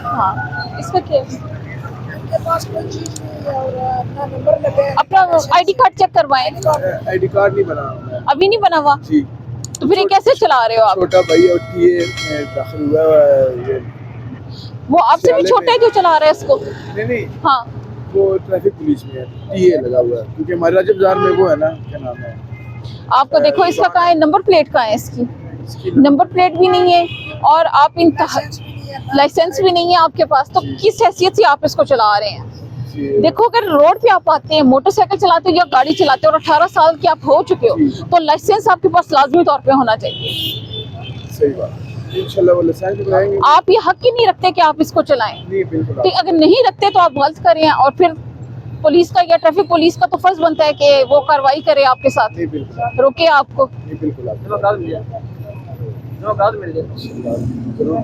हाँ, इसका क्या है? उनके पास कोई चीज नहीं है और अपना नंबर लगे अपना आईडी कार्ड चेक करवाएं। आईडी कार्ड नहीं बना मैं। अभी नहीं बना हुआ जी तो फिर ये कैसे चला रहे हो आप? छोटा भाई और टीए में दाखिल हुआ है ये। वो आपसे भी छोटा है जो चला रहा है इसको? नहीं हाँ, वो ट्रैफिक पुलिस में है, टीए लगा हुआ है क्योंकि हमारे राजब बाजार में वो है ना, क्या नाम है आपको देखो इसका कहाँ है, नंबर प्लेट कहाँ है इसकी? इसकी नंबर प्लेट भी नहीं है और आप इन लाइसेंस भी नहीं है आपके पास, तो किस हैसियत से आप इसको चला रहे हैं? देखो अगर रोड पे आप आते हैं, मोटरसाइकिल चलाते हो या गाड़ी चलाते हो और 18 साल के आप हो चुके हो तो लाइसेंस आपके पास लाजमी तौर पे होना चाहिए। सही बात, इंशाल्लाह वो लाइसेंस बनाएंगे। आप ये हक ही नहीं रखते कि आप इसको चलाएं। नहीं बिल्कुल तो अगर नहीं रखते तो आप गलत करें और फिर पुलिस का या ट्रैफिक पुलिस का तो फर्ज बनता है कि वो कार्रवाई करे आपके साथ, नहीं बिल्कुल रोके आपको। नहीं बिल्कुल आप मिल जाए जरूर